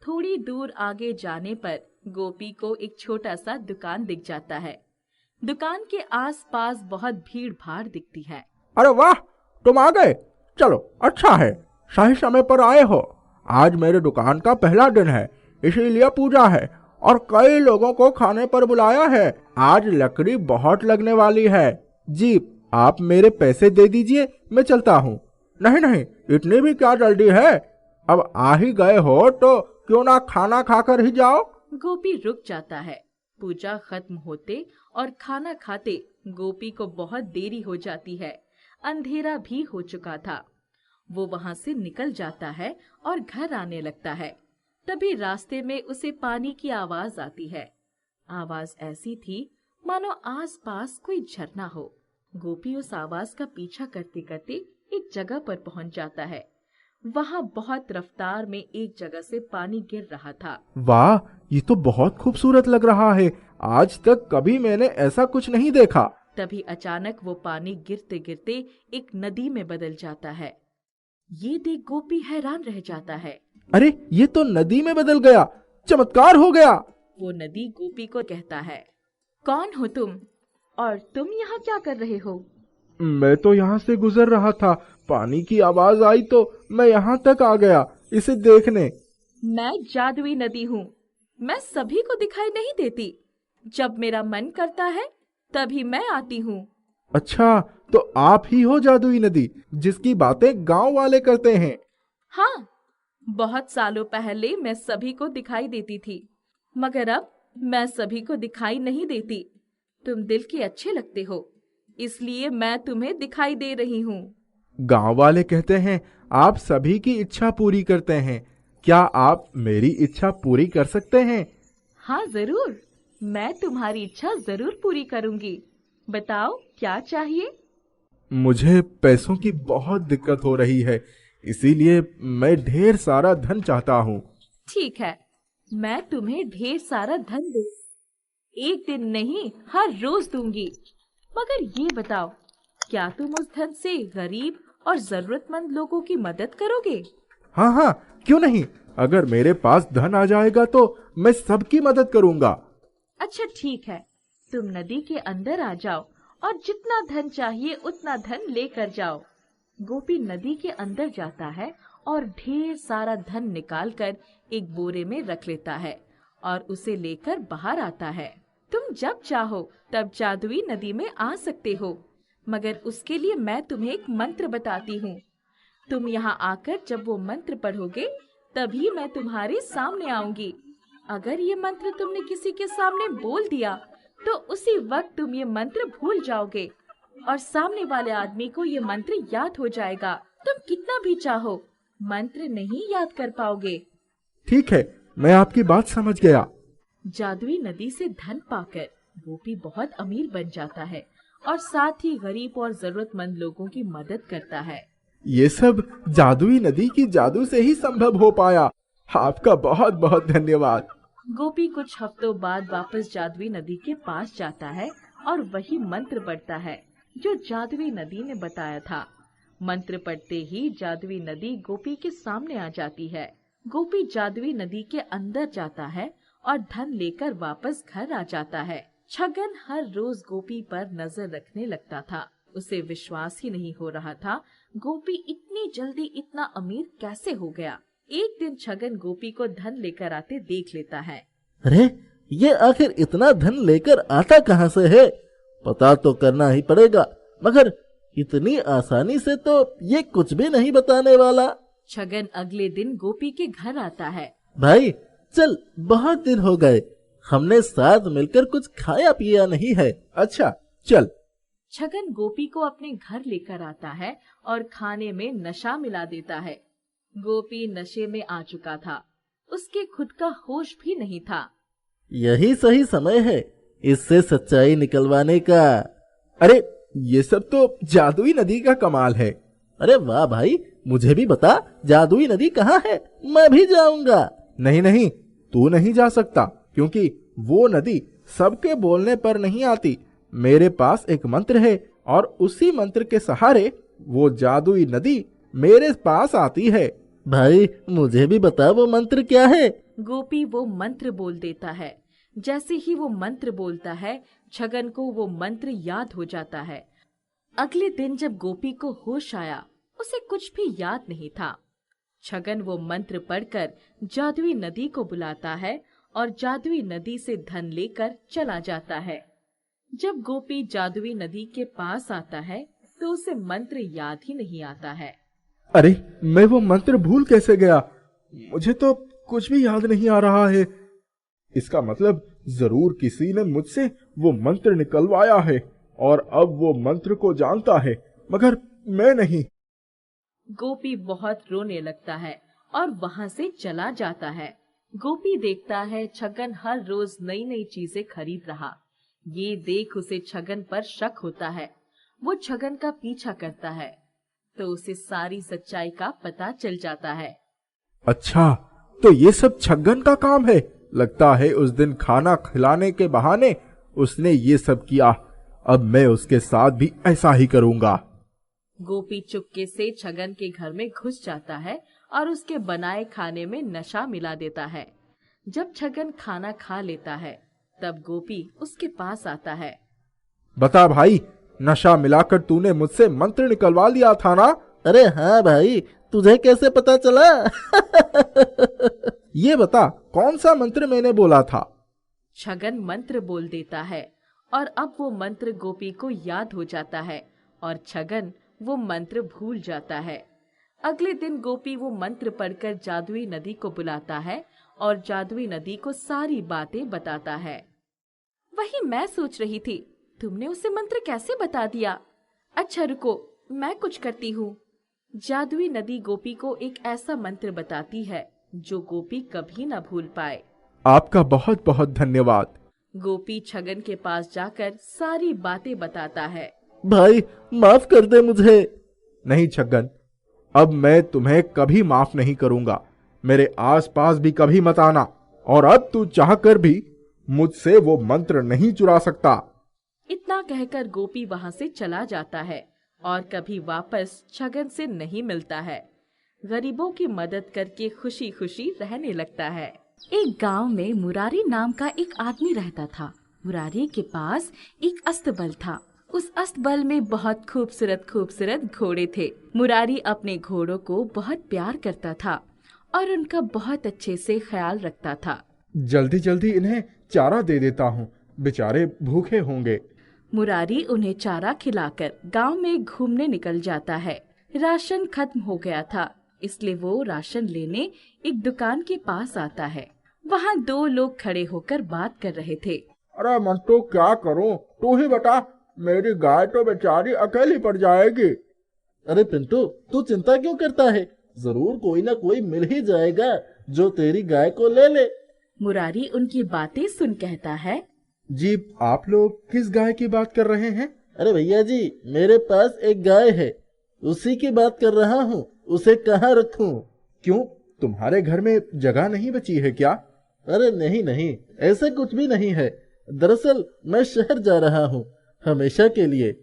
थोड़ी दूर आगे जाने पर गोपी को एक छोटा सा दुकान दिख जाता है। दुकान के आसपास बहुत भीड़ भाड़ दिखती है। अरे वाह, तुम आ गए, चलो अच्छा है, सही समय पर आए हो। आज मेरे दुकान का पहला दिन है, इसीलिए पूजा है और कई लोगों को खाने पर बुलाया है। आज लकड़ी बहुत लगने वाली है। जी आप मेरे पैसे दे दीजिए, मैं चलता हूँ। नहीं नहीं, इतनी भी क्या जल्दी है, अब आ ही गए हो तो क्यों ना खाना खाकर ही जाओ। गोपी रुक जाता है। पूजा खत्म होते और खाना खाते गोपी को बहुत देरी हो जाती है। अंधेरा भी हो चुका था। वो वहां से निकल जाता है और घर आने लगता है। तभी रास्ते में उसे पानी की आवाज आती है। आवाज ऐसी थी मानो आसपास कोई झरना हो। गोपी उस आवाज का पीछा करते करते एक जगह पर पहुंच जाता है। वहां बहुत रफ्तार में एक जगह से पानी गिर रहा था। वाह, ये तो बहुत खूबसूरत लग रहा है। आज तक कभी मैंने ऐसा कुछ नहीं देखा। तभी अचानक वो पानी गिरते गिरते एक नदी में बदल जाता है। ये देख गोपी हैरान रह जाता है। अरे ये तो नदी में बदल गया, चमत्कार हो गया। वो नदी गोपी को कहता है, कौन हो तुम और तुम यहाँ क्या कर रहे हो? मैं तो यहाँ से गुजर रहा था, पानी की आवाज आई तो मैं यहाँ तक आ गया इसे देखने। मैं जादुई नदी हूँ, मैं सभी को दिखाई नहीं देती। जब मेरा मन करता है तभी मैं आती हूँ। अच्छा, तो आप ही हो जादुई नदी जिसकी बातें गांव वाले करते हैं? हाँ, बहुत सालों पहले मैं सभी को दिखाई देती थी, मगर अब मैं सभी को दिखाई नहीं देती। तुम दिल के अच्छे लगते हो, इसलिए मैं तुम्हें दिखाई दे रही हूँ। गांव वाले कहते हैं आप सभी की इच्छा पूरी करते हैं, क्या आप मेरी इच्छा पूरी कर सकते हैं? हाँ जरूर, मैं तुम्हारी इच्छा जरूर पूरी करूँगी। बताओ क्या चाहिए? मुझे पैसों की बहुत दिक्कत हो रही है, इसीलिए मैं ढेर सारा धन चाहता हूँ। ठीक है, मैं तुम्हें ढेर सारा धन दूँ। एक दिन नहीं, हर रोज दूंगी। मगर ये बताओ, क्या तुम उस धन से गरीब और जरूरतमंद लोगों की मदद करोगे? हाँ हाँ, क्यों नहीं, अगर मेरे पास धन आ जाएगा तो मैं सबकी मदद करूँगा। अच्छा ठीक है, तुम नदी के अंदर आ जाओ और जितना धन चाहिए उतना धन लेकर जाओ। गोपी नदी के अंदर जाता है और ढेर सारा धन निकालकर एक बोरे में रख लेता है और उसे लेकर बाहर आता है। तुम जब चाहो तब जादुई नदी में आ सकते हो, मगर उसके लिए मैं तुम्हें एक मंत्र बताती हूँ। तुम यहाँ आकर जब वो मंत्र पढ़ोगे तभी मैं तुम्हारे सामने आऊंगी। अगर ये मंत्र तुमने किसी के सामने बोल दिया तो उसी वक्त तुम ये मंत्र भूल जाओगे और सामने वाले आदमी को ये मंत्र याद हो जाएगा। तुम कितना भी चाहो मंत्र नहीं याद कर पाओगे। ठीक है, मैं आपकी बात समझ गया। जादुई नदी से धन पाकर गोपी बहुत अमीर बन जाता है और साथ ही गरीब और जरूरतमंद लोगों की मदद करता है। ये सब जादुई नदी की जादू से ही संभव हो पाया। आपका बहुत बहुत धन्यवाद। गोपी कुछ हफ्तों बाद वापस जादुई नदी के पास जाता है और वही मंत्र पढ़ता है जो जादुई नदी ने बताया था। मंत्र पढ़ते ही जादुई नदी गोपी के सामने आ जाती है। गोपी जादुई नदी के अंदर जाता है और धन लेकर वापस घर आ जाता है। छगन हर रोज गोपी पर नजर रखने लगता था। उसे विश्वास ही नहीं हो रहा था गोपी इतनी जल्दी इतना अमीर कैसे हो गया। एक दिन छगन गोपी को धन लेकर आते देख लेता है। अरे ये आखिर इतना धन लेकर आता कहाँ से है? पता तो करना ही पड़ेगा, मगर इतनी आसानी से तो ये कुछ भी नहीं बताने वाला। छगन अगले दिन गोपी के घर आता है। भाई चल, बहुत दिन हो गए, हमने साथ मिलकर कुछ खाया पिया नहीं है। अच्छा चल। छगन गोपी को अपने घर लेकर आता है और खाने में नशा मिला देता है। गोपी नशे में आ चुका था, उसके खुद का होश भी नहीं था। यही सही समय है इससे सच्चाई निकलवाने का। अरे ये सब तो जादुई नदी का कमाल है। अरे वाह भाई, मुझे भी बता, जादुई नदी कहाँ है, मैं भी जाऊंगा। नहीं नहीं, तू नहीं जा सकता, क्योंकि वो नदी सबके बोलने पर नहीं आती। मेरे पास एक मंत्र है और उसी मंत्र के सहारे वो जादुई नदी मेरे पास आती है। भाई मुझे भी बता, वो मंत्र क्या है? गोपी वो मंत्र बोल देता है। जैसे ही वो मंत्र बोलता है, छगन को वो मंत्र याद हो जाता है। अगले दिन जब गोपी को होश आया, उसे कुछ भी याद नहीं था। छगन वो मंत्र पढ़कर जादुई नदी को बुलाता है और जादुई नदी से धन लेकर चला जाता है। जब गोपी जादुई नदी के पास आता है तो उसे मंत्र याद ही नहीं आता है। अरे, मैं वो मंत्र भूल कैसे गया? मुझे तो कुछ भी याद नहीं आ रहा है। इसका मतलब जरूर किसी ने मुझसे वो मंत्र निकलवाया है और अब वो मंत्र को जानता है, मगर मैं नहीं। गोपी बहुत रोने लगता है और वहाँ से चला जाता है। गोपी देखता है छगन हर रोज नई नई चीजें खरीद रहा। ये देख उसे छगन पर शक होता है। वो छगन का पीछा करता है तो उसे सारी सच्चाई का पता चल जाता है। अच्छा, तो ये सब छगन का काम है। लगता है उस दिन खाना खिलाने के बहाने उसने ये सब किया। अब मैं उसके साथ भी ऐसा ही करूंगा। गोपी चुपके से छगन के घर में घुस जाता है और उसके बनाए खाने में नशा मिला देता है। जब छगन खाना खा लेता है, तब गोपी उसके पास आता है। बता भाई, नशा मिलाकर तूने मुझसे मंत्र निकलवा लिया था ना? अरे हाँ भाई, तुझे कैसे पता चला? ये बता, कौन सा मंत्र मैंने बोला था? छगन मंत्र बोल देता है और अब वो मंत्र गोपी को याद हो जाता है और छगन वो मंत्र भूल जाता है। अगले दिन गोपी वो मंत्र पढ़कर जादुई नदी को बुलाता है और जादुई नदी को सारी बातें बताता है। वही मैं सोच रही थी, तुमने उसे मंत्र कैसे बता दिया? अच्छा रुको, मैं कुछ करती हूँ। जादुई नदी गोपी को एक ऐसा मंत्र बताती है जो गोपी कभी न भूल पाए। आपका बहुत बहुत धन्यवाद। गोपी छगन के पास जाकर सारी बातें बताता है। भाई माफ कर दे मुझे। नहीं छगन, अब मैं तुम्हें कभी माफ नहीं करूंगा। मेरे आसपास भी कभी मत आना, और अब तू चाहकर भी मुझसे वो मंत्र नहीं चुरा सकता। इतना कहकर गोपी वहाँ से चला जाता है और कभी वापस छगन से नहीं मिलता है। गरीबों की मदद करके खुशी खुशी रहने लगता है। एक गांव में मुरारी नाम का एक आदमी रहता था। मुरारी के पास एक अस्तबल था। उस अस्तबल में बहुत खूबसूरत खूबसूरत घोड़े थे। मुरारी अपने घोड़ों को बहुत प्यार करता था और उनका बहुत अच्छे से ख्याल रखता था। जल्दी जल्दी इन्हें चारा दे देता हूँ, बेचारे भूखे होंगे। मुरारी उन्हें चारा खिलाकर गांव में घूमने निकल जाता है। राशन खत्म हो गया था, इसलिए वो राशन लेने एक दुकान के पास आता है। वहाँ दो लोग खड़े होकर बात कर रहे थे। अरे मंटू, क्या करूं? तू ही बता, मेरी गाय तो बेचारी अकेली पड़ जाएगी। अरे पिंटू, तू चिंता क्यों करता है? जरूर कोई ना कोई मिल ही जाएगा जो तेरी गाय को ले ले। मुरारी उनकी बातें सुन कहता है, जी, आप लोग किस गाय की बात कर रहे हैं? अरे भैया जी, मेरे पास एक गाय है, उसी की बात कर रहा हूँ। उसे कहाँ रखूं? क्यों, तुम्हारे घर में जगह नहीं बची है क्या? अरे नहीं नहीं, ऐसा कुछ भी नहीं है। दरअसल मैं शहर जा रहा हूँ हमेशा के लिए,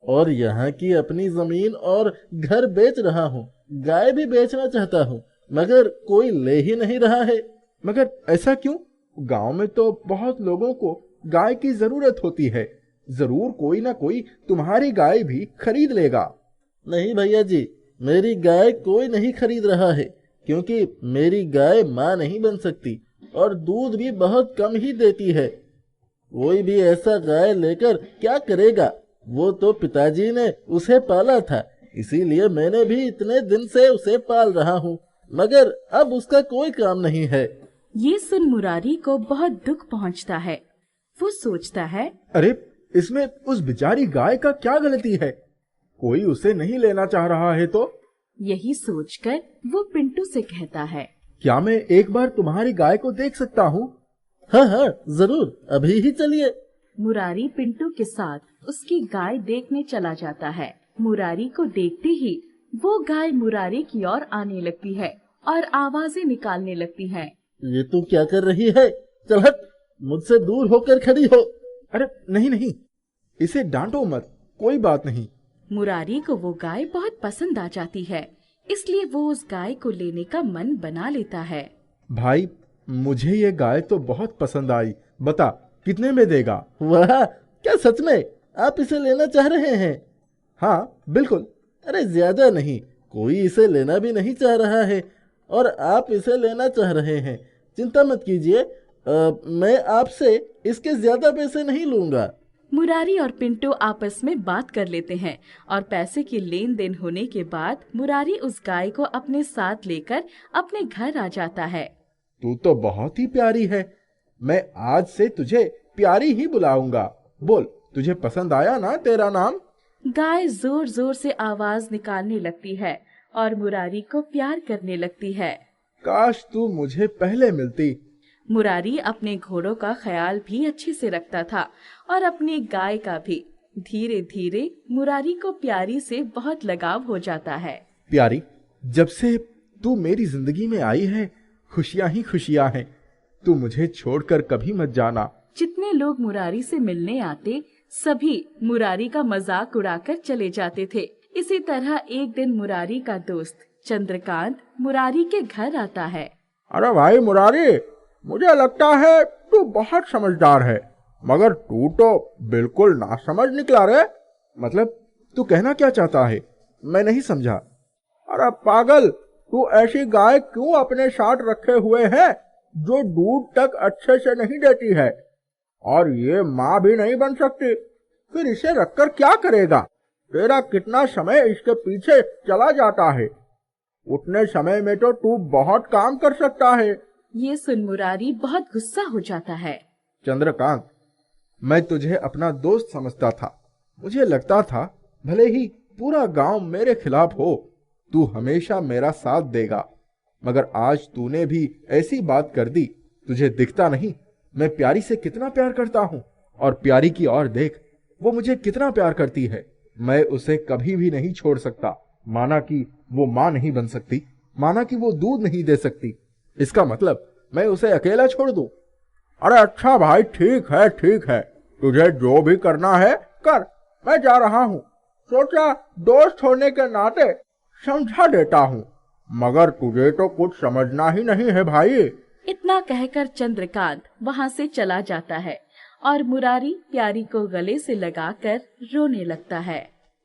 और यहाँ की अपनी जमीन और घर बेच रहा हूँ। गाय भी बेचना चाहता हूँ, मगर कोई ले ही नहीं रहा है। मगर ऐसा क्यों? गांव में तो बहुत लोगों को गाय की जरूरत होती है। जरूर कोई ना कोई तुम्हारी गाय भी खरीद लेगा। नहीं भैया जी, मेरी गाय कोई नहीं खरीद रहा है, क्योंकि मेरी गाय माँ नहीं बन सकती और दूध भी बहुत कम ही देती है। कोई भी ऐसा गाय लेकर क्या करेगा? वो तो पिताजी ने उसे पाला था, इसीलिए मैंने भी इतने दिन से उसे पाल रहा हूँ, मगर अब उसका कोई काम नहीं है। ये सुन मुरारी को बहुत दुख पहुंचता है। वो सोचता है, अरे, इसमें उस बेचारी गाय का क्या गलती है? कोई उसे नहीं लेना चाह रहा है तो? यही सोचकर वो पिंटू से कहता है, क्या मैं एक बार तुम्हारी गाय को देख सकता हूँ? हाँ हाँ जरूर, अभी ही चलिए। मुरारी पिंटू के साथ उसकी गाय देखने चला जाता है। मुरारी को देखते ही वो गाय मुरारी की ओर आने लगती है और आवाजें निकालने लगती है। ये तू क्या कर रही है? चल हट, मुझसे दूर होकर खड़ी हो। अरे नहीं नहीं, इसे डांटो मत, कोई बात नहीं। मुरारी को वो गाय बहुत पसंद आ जाती है, इसलिए वो उस गाय को लेने का मन बना लेता है। भाई, मुझे ये गाय तो बहुत पसंद आई, बता कितने में देगा? वाह, क्या सच में आप इसे लेना चाह रहे हैं? हाँ बिल्कुल। अरे ज्यादा नहीं, कोई इसे लेना भी नहीं चाह रहा है और आप इसे लेना चाह रहे हैं। चिंता मत कीजिए, मैं आपसे इसके ज्यादा पैसे नहीं लूंगा। मुरारी और पिंटू आपस में बात कर लेते हैं और पैसे की लेन देन होने के बाद मुरारी उस गाय को अपने साथ लेकर अपने घर आ जाता है। तू तो बहुत ही प्यारी है, मैं आज से तुझे प्यारी ही बुलाऊंगा। बोल, तुझे पसंद आया ना तेरा नाम? गाय जोर जोर से आवाज निकालने लगती है और मुरारी को प्यार करने लगती है। काश तू मुझे पहले मिलती। मुरारी अपने घोड़ों का ख्याल भी अच्छे से रखता था और अपनी गाय का भी। धीरे धीरे मुरारी को प्यारी से बहुत लगाव हो जाता है। प्यारी, जब से तू मेरी जिंदगी में आई है, खुशियां ही खुशियां हैं। तू मुझे छोड़कर कभी मत जाना। जितने लोग मुरारी से मिलने आते, सभी मुरारी का मजाक उड़ाकर चले जाते थे। इसी तरह एक दिन मुरारी का दोस्त चंद्रकांत मुरारी के घर आता है। अरे भाई मुरारी, मुझे लगता है तू बहुत समझदार है, मगर तू तो बिल्कुल नासमझ निकला रे। मतलब तू कहना क्या चाहता है? मैं नहीं समझा। अरे पागल, तू ऐसी गाय क्यों अपने साथ रखे हुए है जो दूध तक अच्छे से नहीं देती है और ये माँ भी नहीं बन सकती? फिर इसे रखकर क्या करेगा? तेरा कितना समय इसके पीछे चला जाता है। उतने समय में तो तू बहुत काम कर सकता है। ये सुन मुरारी बहुत गुस्सा हो जाता है। चंद्रकांत, मैं तुझे अपना दोस्त समझता था। मुझे लगता था भले ही पूरा गांव मेरे खिलाफ हो, तू हमेशा मेरा साथ देगा, मगर आज तूने भी ऐसी बात कर दी। तुझे दिखता नहीं मैं प्यारी से कितना प्यार करता हूँ? और प्यारी की ओर देख, वो मुझे कितना प्यार करती है। मैं उसे कभी भी नहीं छोड़ सकता। माना कि वो माँ नहीं बन सकती, माना कि वो दूध नहीं दे सकती, इसका मतलब मैं उसे अकेला छोड़ दूं? अरे अच्छा भाई, ठीक है ठीक है, तुझे जो भी करना है कर, मैं जा रहा हूँ। सोचा दोस्त होने के नाते समझा देता हूँ, मगर तुझे तो कुछ समझना ही नहीं है भाई। इतना कहकर चंद्रकांत वहाँ से चला जाता है और मुरारी प्यारी को गले से लगाकर रोने लगता है।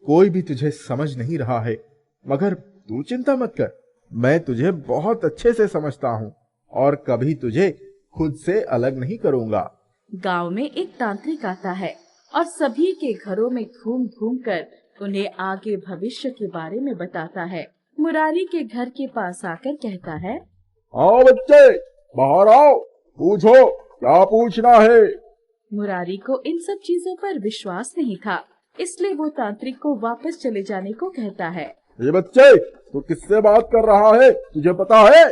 कोई भी तुझे समझ नहीं रहा है, मगर तू चिंता मत कर, मैं तुझे बहुत अच्छे से समझता हूँ और कभी तुझे खुद से अलग नहीं करूँगा। गांव में एक तांत्रिक आता है और सभी के घरों में घूम घूम कर उन्हें आगे भविष्य के बारे में बताता है। मुरारी के घर के पास आकर कहता है, आओ बच्चे, बाहर आओ, पूछो क्या पूछना है। मुरारी को इन सब चीजों पर विश्वास नहीं था, इसलिए वो तांत्रिक को वापस चले जाने को कहता है। ये बच्चे, तू किससे बात कर रहा है, तुझे पता है?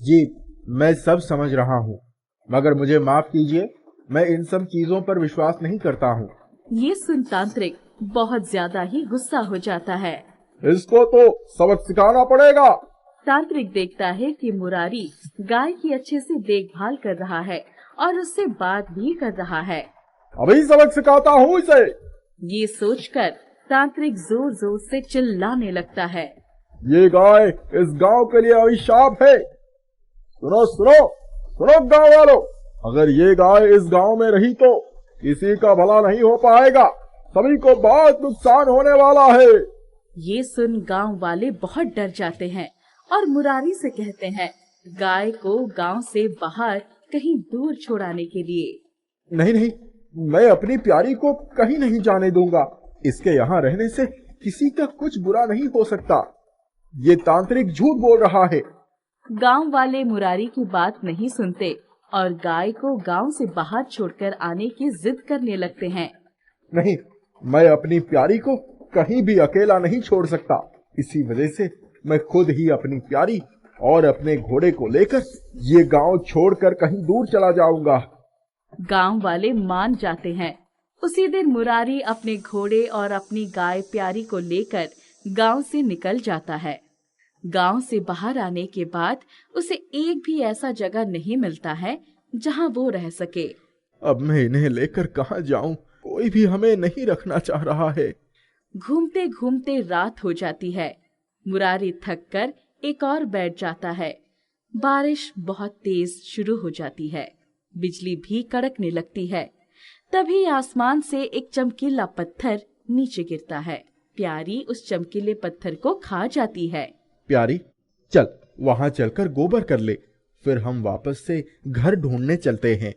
जी, मैं सब समझ रहा हूँ, मगर मुझे माफ कीजिए, मैं इन सब चीजों पर विश्वास नहीं करता हूँ। ये सुन तांत्रिक बहुत ज्यादा ही गुस्सा हो जाता है। इसको तो सबक सिखाना पड़ेगा। तांत्रिक देखता है कि मुरारी गाय की अच्छे से देखभाल कर रहा है और उससे बात भी कर रहा है। अभी सबक सिखाता हूँ इसे। ये सोचकर तांत्रिक जोर जोर से चिल्लाने लगता है। ये गाय इस गांव के लिए अभिशाप है। सुनो सुनो सुनो गांव वालों, अगर ये गाय इस गांव में रही तो किसी का भला नहीं हो पाएगा, सभी को बहुत नुकसान होने वाला है। ये सुन गांव वाले बहुत डर जाते हैं और मुरारी से कहते हैं गाय को गांव से बाहर कहीं दूर छोड़ाने के लिए। नहीं नहीं, मैं अपनी प्यारी को कहीं नहीं जाने दूंगा। इसके यहाँ रहने से किसी का कुछ बुरा नहीं हो सकता। ये तांत्रिक झूठ बोल रहा है। गांव वाले मुरारी की बात नहीं सुनते और गाय को गांव से बाहर छोड़कर आने की जिद करने लगते हैं। नहीं, मैं अपनी प्यारी को कहीं भी अकेला नहीं छोड़ सकता। इसी वजह से मैं खुद ही अपनी प्यारी और अपने घोड़े को लेकर ये गांव छोड़कर कहीं दूर चला जाऊंगा। गांव वाले मान जाते हैं। उसी दिन मुरारी अपने घोड़े और अपनी गाय प्यारी को लेकर गांव से निकल जाता है। गांव से बाहर आने के बाद उसे एक भी ऐसा जगह नहीं मिलता है जहां वो रह सके। अब मैं इन्हें लेकर कहाँ जाऊं? कोई भी हमें नहीं रखना चाह रहा है। घूमते घूमते रात हो जाती है। मुरारी थक कर एक और बैठ जाता है। बारिश बहुत तेज शुरू हो जाती है। बिजली भी कड़कने लगती है। तभी आसमान से एक चमकीला पत्थर नीचे गिरता है। प्यारी उस चमकीले पत्थर को खा जाती है। प्यारी, चल वहां चलकर गोबर कर ले, फिर हम वापस से घर ढूंढने चलते हैं।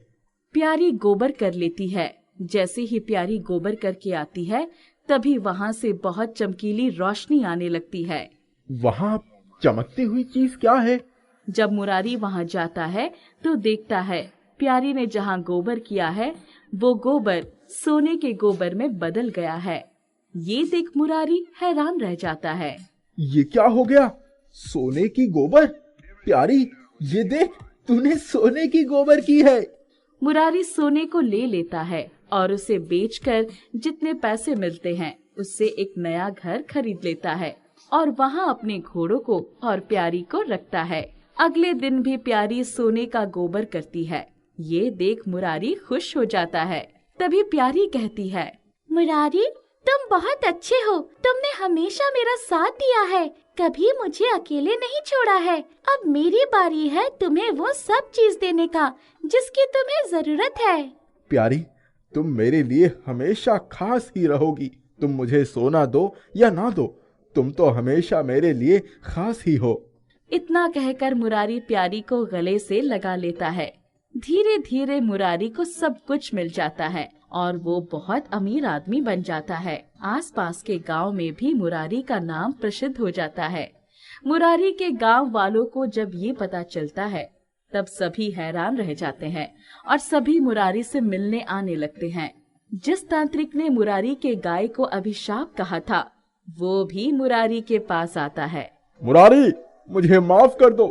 प्यारी गोबर कर लेती है। जैसे ही प्यारी गोबर करके आती है, तभी वहां से बहुत चमकीली रोशनी आने लगती है। वहां चमकती हुई चीज क्या है? जब मुरारी वहां जाता है तो देखता है प्यारी ने जहां गोबर किया है वो गोबर सोने के गोबर में बदल गया है। ये देख मुरारी हैरान रह जाता है। ये क्या हो गया? सोने की गोबर? प्यारी, ये देख, तूने सोने की गोबर की है। मुरारी सोने को ले लेता है और उसे बेचकर जितने पैसे मिलते हैं उससे एक नया घर खरीद लेता है और वहां अपने घोड़ों को और प्यारी को रखता है। अगले दिन भी प्यारी सोने का गोबर करती है। ये देख मुरारी खुश हो जाता है। तभी प्यारी कहती है, मुरारी, तुम बहुत अच्छे हो। तुमने हमेशा मेरा साथ दिया है, कभी मुझे अकेले नहीं छोड़ा है। अब मेरी बारी है तुम्हें वो सब चीज देने का जिसकी तुम्हें जरूरत है। प्यारी, तुम मेरे लिए हमेशा खास ही रहोगी। तुम मुझे सोना दो या ना दो, तुम तो हमेशा मेरे लिए खास ही हो। इतना कहकर मुरारी प्यारी को गले से लगा लेता है। धीरे धीरे मुरारी को सब कुछ मिल जाता है और वो बहुत अमीर आदमी बन जाता है। आसपास के गांव में भी मुरारी का नाम प्रसिद्ध हो जाता है। मुरारी के गांव वालों को जब ये पता चलता है तब सभी हैरान रह जाते हैं और सभी मुरारी से मिलने आने लगते हैं। जिस तांत्रिक ने मुरारी के गाय को अभिशाप कहा था वो भी मुरारी के पास आता है। मुरारी, मुझे माफ कर दो,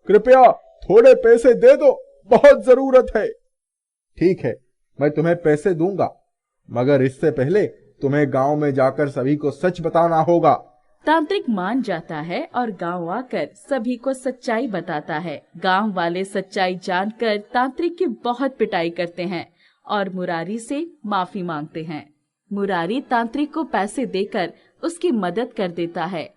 कृपया थोड़े पैसे दे दो, बहुत जरूरत है। ठीक है, मैं तुम्हें पैसे दूंगा, मगर इससे पहले तुम्हें गांव में जाकर सभी को सच बताना होगा। तांत्रिक मान जाता है और गांव आकर सभी को सच्चाई बताता है। गांव वाले सच्चाई जानकर तांत्रिक की बहुत पिटाई करते हैं और मुरारी से माफी मांगते हैं। मुरारी तांत्रिक को पैसे देकर उसकी मदद कर देता है